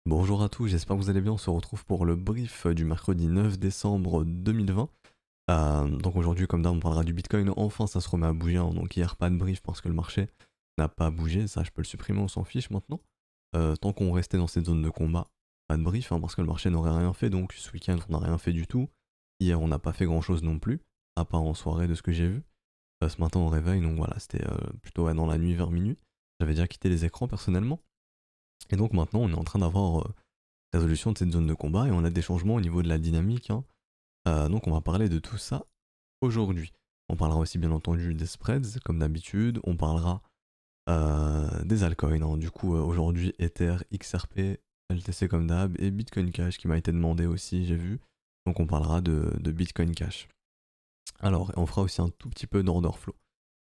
Bonjour à tous, j'espère que vous allez bien. On se retrouve pour le brief du mercredi 9 décembre 2020. Donc aujourd'hui, comme d'hab, on parlera du Bitcoin. Enfin, ça se remet à bouger, hein. Donc hier, pas de brief parce que le marché n'a pas bougé. Ça, je peux le supprimer, on s'en fiche maintenant. Tant qu'on restait dans cette zone de combat, pas de brief, hein, parce que le marché n'aurait rien fait. Donc ce week-end, on n'a rien fait du tout. Hier, on n'a pas fait grand-chose non plus, à part en soirée de ce que j'ai vu. Ce matin, au réveil, donc voilà, c'était plutôt dans la nuit vers minuit. J'avais déjà quitté les écrans personnellement. Et donc maintenant, on est en train d'avoir résolution de cette zone de combat et on a des changements au niveau de la dynamique, hein. Donc on va parler de tout ça aujourd'hui. On parlera aussi bien entendu des spreads comme d'habitude, on parlera des altcoins, hein. Du coup aujourd'hui Ether, XRP, LTC comme d'hab et Bitcoin Cash qui m'a été demandé aussi, j'ai vu. Donc on parlera de Bitcoin Cash. Alors on fera aussi un tout petit peu d'order flow.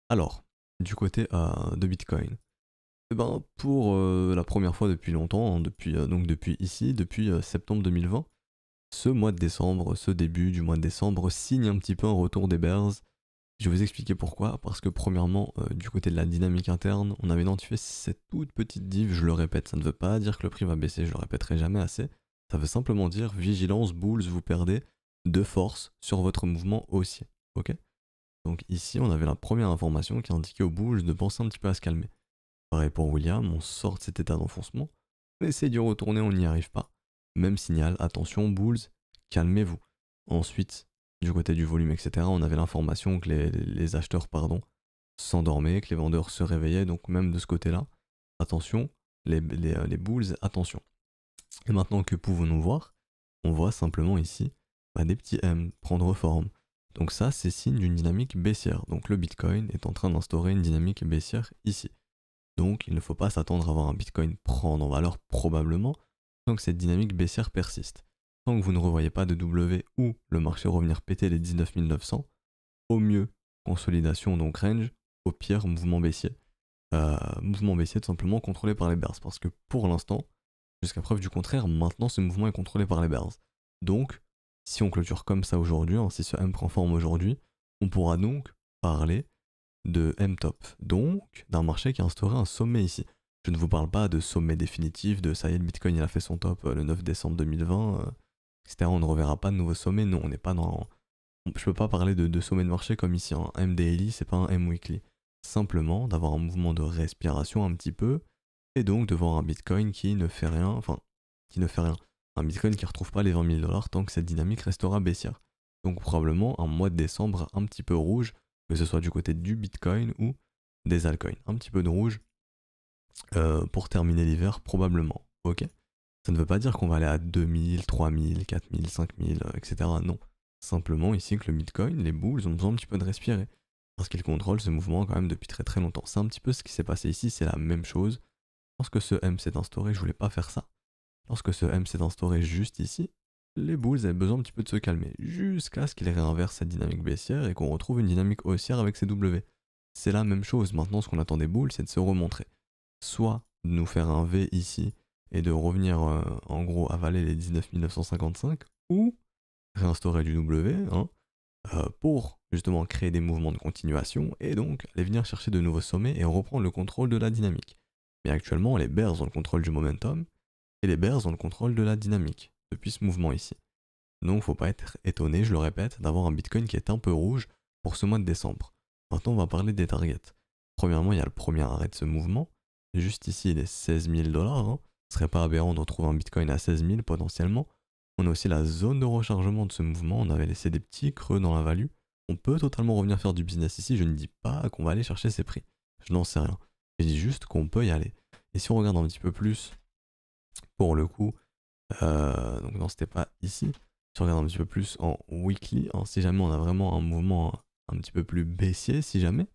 Alors du côté de Bitcoin. Eh ben, pour la première fois depuis longtemps, hein, depuis ici, depuis septembre 2020, ce mois de décembre, ce début du mois de décembre, signe un petit peu un retour des bears. Je vais vous expliquer pourquoi. Parce que premièrement, du côté de la dynamique interne, on avait identifié cette toute petite div, je le répète, ça ne veut pas dire que le prix va baisser, je le répéterai jamais assez. Ça veut simplement dire vigilance, bulls, vous perdez de force sur votre mouvement haussier. Ok. Donc ici, on avait la première information qui indiquait aux bulls de penser un petit peu à se calmer. Pareil pour William, on sort de cet état d'enfoncement, on essaie d'y retourner, on n'y arrive pas. Même signal, attention, bulls, calmez-vous. Ensuite, du côté du volume, etc., on avait l'information que les acheteurs s'endormaient, que les vendeurs se réveillaient, donc même de ce côté-là, attention, les bulls, attention. Et maintenant, que pouvons-nous voir? On voit simplement ici des petits M prendre forme. Donc ça, c'est signe d'une dynamique baissière. Donc le Bitcoin est en train d'instaurer une dynamique baissière ici. Donc il ne faut pas s'attendre à voir un Bitcoin prendre en valeur probablement tant que cette dynamique baissière persiste. Tant que vous ne revoyez pas de W ou le marché revenir péter les 19 900, au mieux consolidation donc range, au pire mouvement baissier. Mouvement baissier tout simplement contrôlé par les bears parce que pour l'instant, jusqu'à preuve du contraire, maintenant ce mouvement est contrôlé par les bears. Donc si on clôture comme ça aujourd'hui, hein, si ce M prend forme aujourd'hui, on pourra donc parler de M-top, donc d'un marché qui a instauré un sommet ici. Je ne vous parle pas de sommet définitif, de ça y est, le Bitcoin il a fait son top le 9 décembre 2020, etc. On ne reverra pas de nouveau sommet, non, on n'est pas dans... Je peux pas parler de sommet de marché comme ici, un M daily, c'est pas un M weekly. Simplement d'avoir un mouvement de respiration un petit peu, et donc de voir un Bitcoin qui ne fait rien, enfin, qui ne fait rien. Un Bitcoin qui ne retrouve pas les 20 000 dollars tant que cette dynamique restera baissière. Donc probablement un mois de décembre un petit peu rouge, que ce soit du côté du Bitcoin ou des altcoins. Un petit peu de rouge pour terminer l'hiver, probablement. Ok. Ça ne veut pas dire qu'on va aller à 2000, 3000, 4000, 5000, etc. Non. Simplement ici que le Bitcoin, les bulls ont besoin un petit peu de respirer. Parce qu'ils contrôlent ce mouvement quand même depuis très très longtemps. C'est un petit peu ce qui s'est passé ici, c'est la même chose. Lorsque ce M s'est instauré, je voulais pas faire ça. Lorsque ce M s'est instauré juste ici, les bulls avaient besoin un petit peu de se calmer, jusqu'à ce qu'ils réinversent cette dynamique baissière et qu'on retrouve une dynamique haussière avec ces W. C'est la même chose, maintenant ce qu'on attend des bulls, c'est de se remontrer. Soit de nous faire un V ici et de revenir en gros avaler les 19 955, ou réinstaurer du W, hein, pour justement créer des mouvements de continuation et donc aller venir chercher de nouveaux sommets et reprendre le contrôle de la dynamique. Mais actuellement, les bears ont le contrôle du momentum et les bears ont le contrôle de la dynamique depuis ce mouvement ici. Donc faut pas être étonné, je le répète, d'avoir un Bitcoin qui est un peu rouge pour ce mois de décembre. Maintenant on va parler des targets. Premièrement, il y a le premier arrêt de ce mouvement. Juste ici, il est 16 000 dollars, hein. Ce serait pas aberrant de retrouver un Bitcoin à 16 000 potentiellement. On a aussi la zone de rechargement de ce mouvement, on avait laissé des petits creux dans la value. On peut totalement revenir faire du business ici, je ne dis pas qu'on va aller chercher ces prix. Je n'en sais rien. Je dis juste qu'on peut y aller. Et si on regarde un petit peu plus, pour le coup, donc non, c'était pas ici. Si on regarde un petit peu plus en weekly, hein, si jamais on a vraiment un mouvement un petit peu plus baissier, si jamais,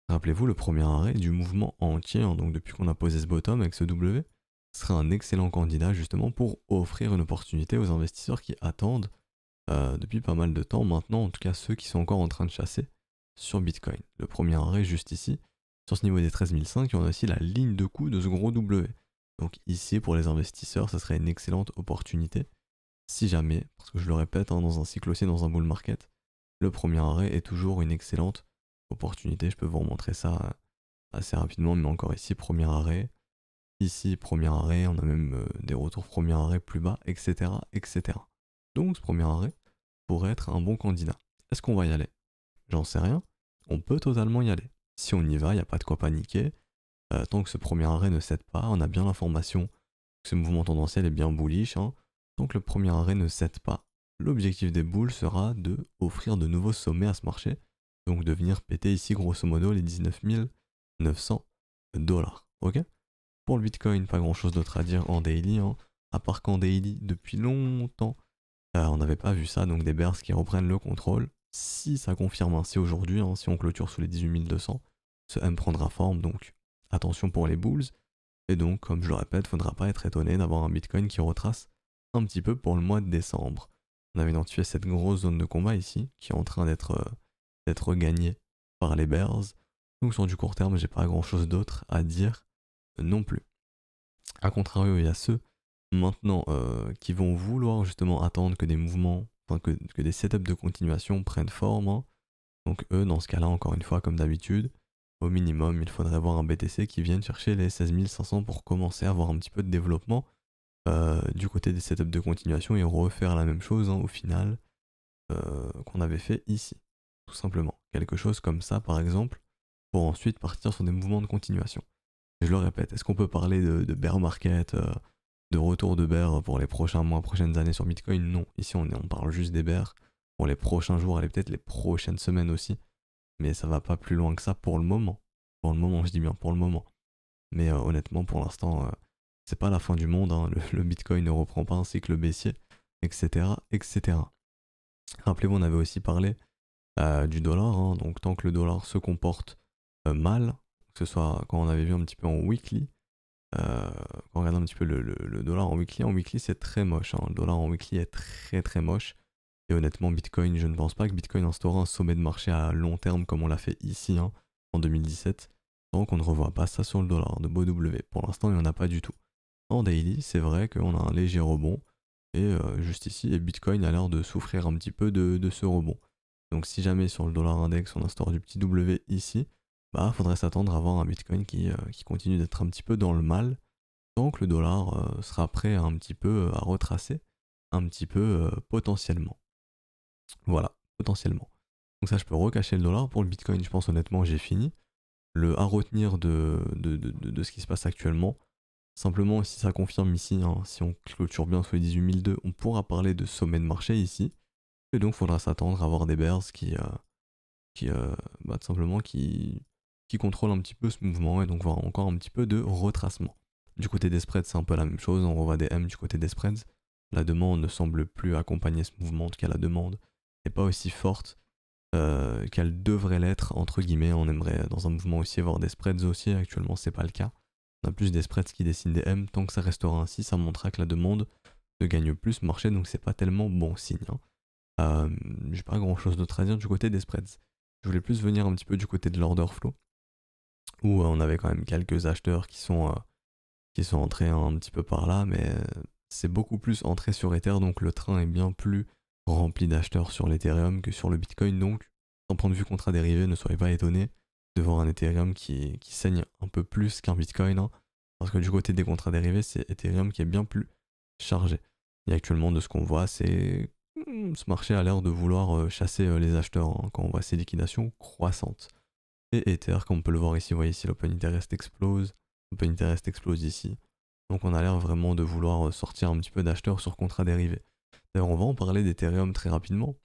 rappelez-vous le premier arrêt du mouvement entier, hein, donc depuis qu'on a posé ce bottom avec ce W, serait un excellent candidat justement pour offrir une opportunité aux investisseurs qui attendent depuis pas mal de temps maintenant, en tout cas ceux qui sont encore en train de chasser sur Bitcoin. Le premier arrêt juste ici, sur ce niveau des 13 500, et on a aussi la ligne de coup de ce gros W. Donc ici, pour les investisseurs, ça serait une excellente opportunité. Si jamais, parce que je le répète, hein, dans un cycle haussier, dans un bull market, le premier arrêt est toujours une excellente opportunité. Je peux vous remontrer ça assez rapidement, mais encore ici, premier arrêt. Ici, premier arrêt, on a même des retours premier arrêt plus bas, etc., etc. Donc ce premier arrêt pourrait être un bon candidat. Est-ce qu'on va y aller? J'en sais rien. On peut totalement y aller. Si on y va, il n'y a pas de quoi paniquer. Tant que ce premier arrêt ne cède pas, on a bien l'information que ce mouvement tendanciel est bien bullish. Hein. Tant que le premier arrêt ne cède pas, l'objectif des bulls sera de offrir de nouveaux sommets à ce marché. Donc de venir péter ici grosso modo les 19 900 $. Ok? Pour le Bitcoin, pas grand chose d'autre à dire en daily. Hein. À part qu'en daily, depuis longtemps, on n'avait pas vu ça. Donc des bears qui reprennent le contrôle. Si ça confirme ainsi aujourd'hui, hein, si on clôture sous les 18 200, ce M prendra forme. Donc attention pour les bulls. Et donc, comme je le répète, faudra pas être étonné d'avoir un Bitcoin qui retrace un petit peu pour le mois de décembre. On avait identifié cette grosse zone de combat ici, qui est en train d'être gagnée par les bears. Donc sur du court terme, j'ai pas grand chose d'autre à dire non plus. A contrario, il y a ceux maintenant qui vont vouloir justement attendre que des mouvements, enfin que des setups de continuation prennent forme. Hein. Donc eux, dans ce cas-là, encore une fois, comme d'habitude, au minimum, il faudrait avoir un BTC qui vienne chercher les 16 500 pour commencer à avoir un petit peu de développement du côté des setups de continuation et refaire la même chose hein, au final qu'on avait fait ici. Tout simplement. Quelque chose comme ça, par exemple, pour ensuite partir sur des mouvements de continuation. Et je le répète, est-ce qu'on peut parler de bear market, de retour de bear pour les prochains mois, prochaines années sur Bitcoin? Non. Ici, on parle juste des bears pour les prochains jours, et peut-être les prochaines semaines aussi. Mais ça va pas plus loin que ça pour le moment. Pour le moment, je dis bien pour le moment. Mais honnêtement, pour l'instant, c'est pas la fin du monde. Hein. Le Bitcoin ne reprend pas un cycle baissier, etc., etc. Rappelez-vous, on avait aussi parlé du dollar. Hein. Donc tant que le dollar se comporte mal, que ce soit quand on avait vu un petit peu en weekly, quand on regarde un petit peu le dollar en weekly c'est très moche. Hein. Le dollar en weekly est très très moche. Et honnêtement, Bitcoin, je ne pense pas que Bitcoin instaurera un sommet de marché à long terme comme on l'a fait ici hein, en 2017. Donc on ne revoit pas ça sur le dollar de BOW. Pour l'instant, il n'y en a pas du tout. En daily, c'est vrai qu'on a un léger rebond. Et juste ici, et Bitcoin a l'air de souffrir un petit peu de ce rebond. Donc si jamais sur le dollar index on instaure du petit W ici, bah faudrait s'attendre à avoir un Bitcoin qui continue d'être un petit peu dans le mal, tant que le dollar sera prêt à un petit peu à retracer, un petit peu potentiellement. Voilà, potentiellement. Donc ça je peux recacher le dollar. Pour le Bitcoin, je pense honnêtement j'ai fini. Le à retenir de ce qui se passe actuellement, simplement si ça confirme ici, hein, si on clôture bien sous les 18 200, on pourra parler de sommet de marché ici. Et donc faudra s'attendre à avoir des bears tout simplement qui contrôlent un petit peu ce mouvement et donc voir encore un petit peu de retracement. Du côté des spreads, c'est un peu la même chose, on revoit des M du côté des spreads. La demande ne semble plus accompagner ce mouvement, en tout cas la demande n'est pas aussi forte qu'elle devrait l'être, entre guillemets. On aimerait dans un mouvement aussi avoir des spreads aussi, actuellement c'est pas le cas. On a plus des spreads qui dessinent des M, tant que ça restera ainsi, ça montrera que la demande ne gagne plus marché, donc c'est pas tellement bon signe. Hein. J'ai pas grand chose d'autre à dire du côté des spreads. Je voulais plus venir un petit peu du côté de l'order flow, où on avait quand même quelques acheteurs qui sont entrés un petit peu par là, mais c'est beaucoup plus entré sur Ether, donc le train est bien plus rempli d'acheteurs sur l'Ethereum que sur le Bitcoin, donc d'un point de vue contrat-dérivé, ne soyez pas étonnés de voir un Ethereum qui saigne un peu plus qu'un Bitcoin, hein, parce que du côté des contrats dérivés, c'est Ethereum qui est bien plus chargé. Et actuellement, de ce qu'on voit, c'est ce marché a l'air de vouloir chasser les acheteurs hein, quand on voit ces liquidations croissantes. Et Ether, comme on peut le voir ici, vous voyez ici l'Open Interest explose, l'Open Interest explose ici. Donc on a l'air vraiment de vouloir sortir un petit peu d'acheteurs sur contrat dérivé. D'ailleurs on va en parler d'Ethereum très rapidement.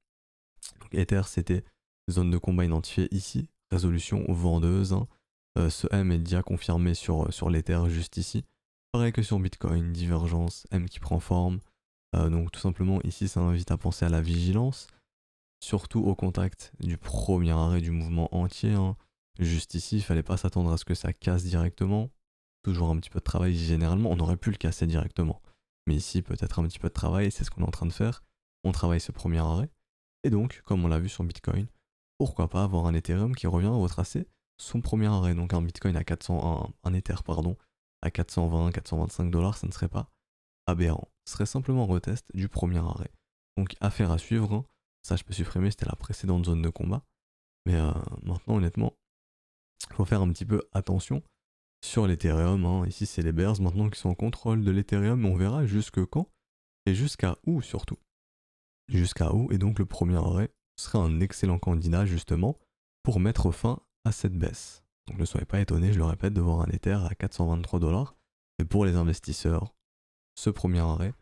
Donc Ether c'était zone de combat identifiée ici, résolution vendeuse. Hein. Ce M est déjà confirmé sur l'Ether juste ici. Pareil que sur Bitcoin, divergence, M qui prend forme. Donc tout simplement ici ça invite à penser à la vigilance, surtout au contact du premier arrêt du mouvement entier. Hein. Juste ici, il fallait pas s'attendre à ce que ça casse directement. Toujours un petit peu de travail généralement, on aurait pu le casser directement. Mais ici peut-être un petit peu de travail, c'est ce qu'on est en train de faire. On travaille ce premier arrêt. Et donc, comme on l'a vu sur Bitcoin, pourquoi pas avoir un Ethereum qui revient à retracer son premier arrêt. Donc un Bitcoin à 400, un Ether pardon, à 420, 425 $, ça ne serait pas aberrant. Ce serait simplement un retest du premier arrêt. Donc affaire à suivre. Hein. Ça je peux supprimer, c'était la précédente zone de combat. Mais maintenant honnêtement, il faut faire un petit peu attention. sur l'Ethereum, hein. Ici c'est les bears maintenant qui sont en contrôle de l'Ethereum, on verra jusque quand et jusqu'à où surtout. Jusqu'à où, et donc le premier arrêt serait un excellent candidat justement pour mettre fin à cette baisse. Donc ne soyez pas étonnés, je le répète, de voir un Ether à 423 $. Et pour les investisseurs, ce premier arrêt,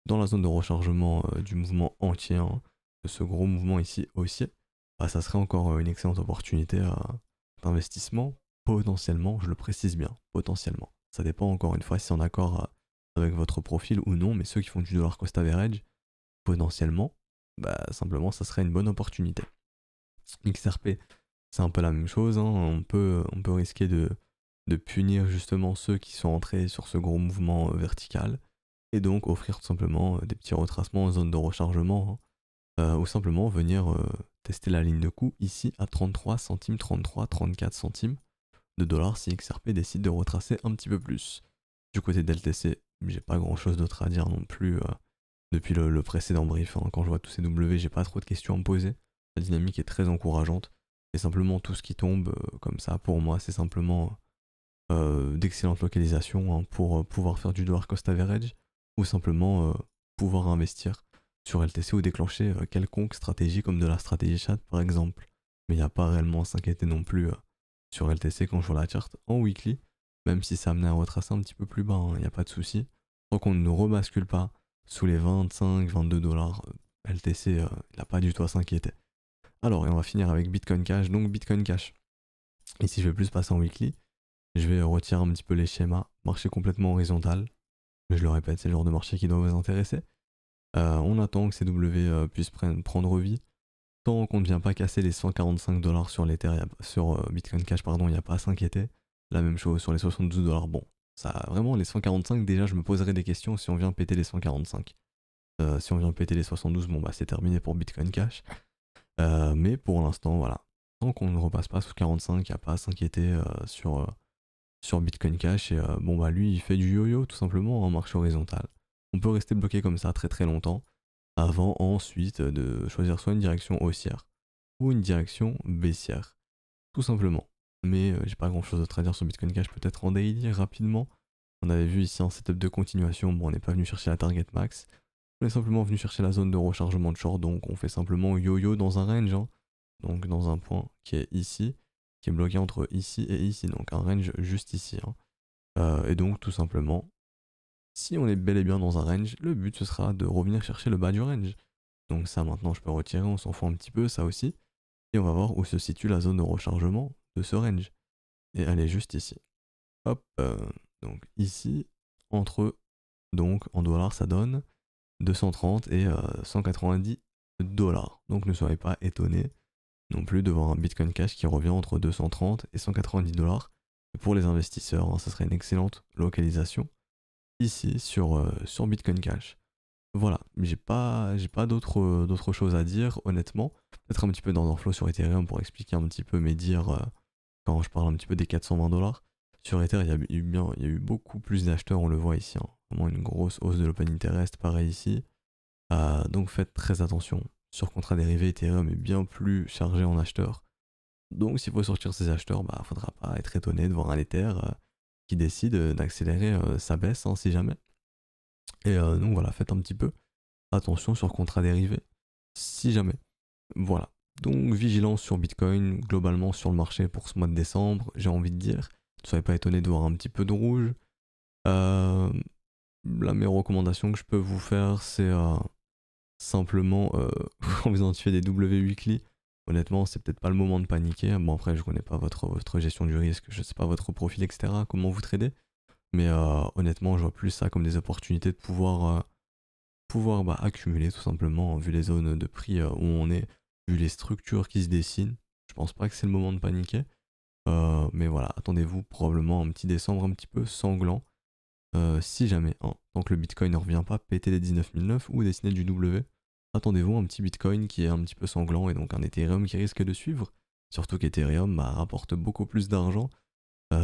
dans la zone de rechargement du mouvement entier, hein, de ce gros mouvement ici haussier, bah, ça serait encore une excellente opportunité d'investissement, potentiellement, je le précise bien, potentiellement. Ça dépend encore une fois si c'est en accord avec votre profil ou non, mais ceux qui font du dollar cost average, potentiellement, bah, simplement ça serait une bonne opportunité. XRP, c'est un peu la même chose, hein. On peut risquer de punir justement ceux qui sont entrés sur ce gros mouvement vertical, et donc offrir tout simplement des petits retracements en zone de rechargement, hein, ou simplement venir tester la ligne de coût ici à 33 centimes, 33, 34 centimes de dollars si XRP décide de retracer un petit peu plus. Du côté d'LTC, j'ai pas grand chose d'autre à dire non plus depuis le précédent brief, hein. Quand je vois tous ces W, j'ai pas trop de questions à me poser. La dynamique est très encourageante. Et simplement tout ce qui tombe comme ça, pour moi, c'est simplement d'excellentes localisations, hein, pour pouvoir faire du dollar cost average ou simplement pouvoir investir sur LTC ou déclencher quelconque stratégie comme de la stratégie chat par exemple. Mais il n'y a pas réellement à s'inquiéter non plus sur LTC quand je vois la charte en weekly, même si ça amenait à retracer un petit peu plus bas, il n'y a pas de souci. Tant qu'on ne rebascule pas sous les 25, 22 $, LTC, il n'a pas du tout à s'inquiéter. Alors, et on va finir avec Bitcoin Cash. Donc Bitcoin Cash, ici je vais plus passer en weekly. Je vais retirer un petit peu les schémas, marché complètement horizontal. Mais je le répète, c'est le genre de marché qui doit vous intéresser. On attend que ces W puissent prendre vie. Tant qu'on ne vient pas casser les 145 $ sur l'Ether, sur Bitcoin Cash, pardon, il n'y a pas à s'inquiéter. La même chose sur les 72 $. Bon, ça, vraiment, les 145, déjà, je me poserai des questions si on vient péter les 145. Si on vient péter les 72, bon, bah, c'est terminé pour Bitcoin Cash. Mais pour l'instant, voilà. Tant qu'on ne repasse pas sous 45, il n'y a pas à s'inquiéter sur Bitcoin Cash. Et bon, bah, lui, il fait du yo-yo, tout simplement, en marche horizontale. On peut rester bloqué comme ça très très longtemps, avant ensuite de choisir soit une direction haussière ou une direction baissière, tout simplement. Mais j'ai pas grand chose d'autre à dire sur Bitcoin Cash, peut-être en daily rapidement. On avait vu ici un setup de continuation, bon on n'est pas venu chercher la target max, on est simplement venu chercher la zone de rechargement de short, donc on fait simplement yo-yo dans un range, hein. Donc dans un point qui est ici, qui est bloqué entre ici et ici, donc un range juste ici, hein. Et donc tout simplement, si on est bel et bien dans un range, le but ce sera de revenir chercher le bas du range. Donc ça maintenant je peux retirer, on s'en fout un petit peu, ça aussi. Et on va voir où se situe la zone de rechargement de ce range. Et elle est juste ici. Hop, donc ici, entre, donc en dollars ça donne 230 et 190 $. Donc ne soyez pas étonnés non plus de voir un Bitcoin Cash qui revient entre 230 et 190 $. Et pour les investisseurs, hein, ça serait une excellente localisation ici sur Bitcoin Cash. Voilà, j'ai pas d'autres choses à dire, honnêtement. Peut-être un petit peu d'enflow sur Ethereum pour expliquer un petit peu mes dires quand je parle un petit peu des 420 $. Sur Ether, il y a eu beaucoup plus d'acheteurs, on le voit ici, hein. Vraiment une grosse hausse de l'open interest, pareil ici. Donc faites très attention. Sur contrat dérivé, Ethereum est bien plus chargé en acheteurs. Donc s'il faut sortir ces acheteurs, bah faudra pas être étonné de voir un Ether qui décide d'accélérer sa baisse, hein, si jamais. Et donc voilà, faites un petit peu attention sur contrat dérivé, si jamais. Voilà. Donc vigilance sur Bitcoin, globalement sur le marché pour ce mois de décembre, j'ai envie de dire. Ne soyez pas étonnés de voir un petit peu de rouge. La meilleure recommandation que je peux vous faire, c'est simplement quand vous identifiez des W weekly. Honnêtement, c'est peut-être pas le moment de paniquer. Bon, après, je connais pas votre gestion du risque, je sais pas votre profil, etc., comment vous tradez. Mais honnêtement, je vois plus ça comme des opportunités de pouvoir bah, accumuler tout simplement, vu les zones de prix où on est, vu les structures qui se dessinent. Je pense pas que c'est le moment de paniquer. Mais voilà, attendez-vous probablement un petit décembre un petit peu sanglant. Si jamais, hein, tant que le Bitcoin ne revient pas péter les 19 009 ou dessiner du W, attendez-vous un petit Bitcoin qui est un petit peu sanglant et donc un Ethereum qui risque de suivre. Surtout qu'Ethereum bah, rapporte beaucoup plus d'argent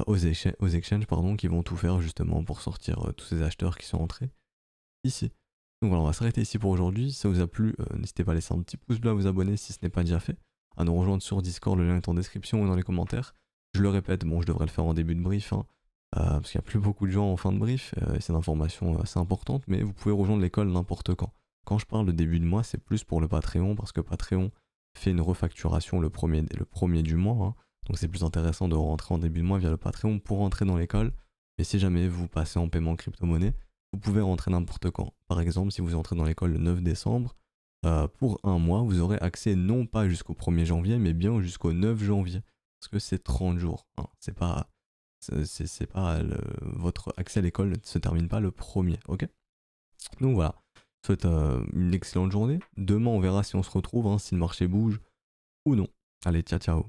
aux exchanges pardon, qui vont tout faire justement pour sortir tous ces acheteurs qui sont entrés ici. Donc voilà, on va s'arrêter ici pour aujourd'hui. Si ça vous a plu, n'hésitez pas à laisser un petit pouce bleu, à vous abonner si ce n'est pas déjà fait, à nous rejoindre sur Discord, le lien est en description ou dans les commentaires. Je le répète, bon je devrais le faire en début de brief, hein. parce qu'il n'y a plus beaucoup de gens en fin de brief, et c'est une information assez importante, mais vous pouvez rejoindre l'école n'importe quand. Quand je parle de début de mois, c'est plus pour le Patreon, parce que Patreon fait une refacturation le premier du mois, hein. Donc c'est plus intéressant de rentrer en début de mois via le Patreon pour rentrer dans l'école. Mais si jamais vous passez en paiement crypto-monnaie, vous pouvez rentrer n'importe quand. Par exemple, si vous entrez dans l'école le 9 décembre, pour un mois, vous aurez accès non pas jusqu'au 1er janvier, mais bien jusqu'au 9 janvier. Parce que c'est 30 jours. Hein. C'est pas, votre accès à l'école ne se termine pas le premier, ok? Donc voilà. Je vous souhaite une excellente journée. Demain, on verra si on se retrouve, hein, si le marché bouge ou non. Allez, ciao ciao.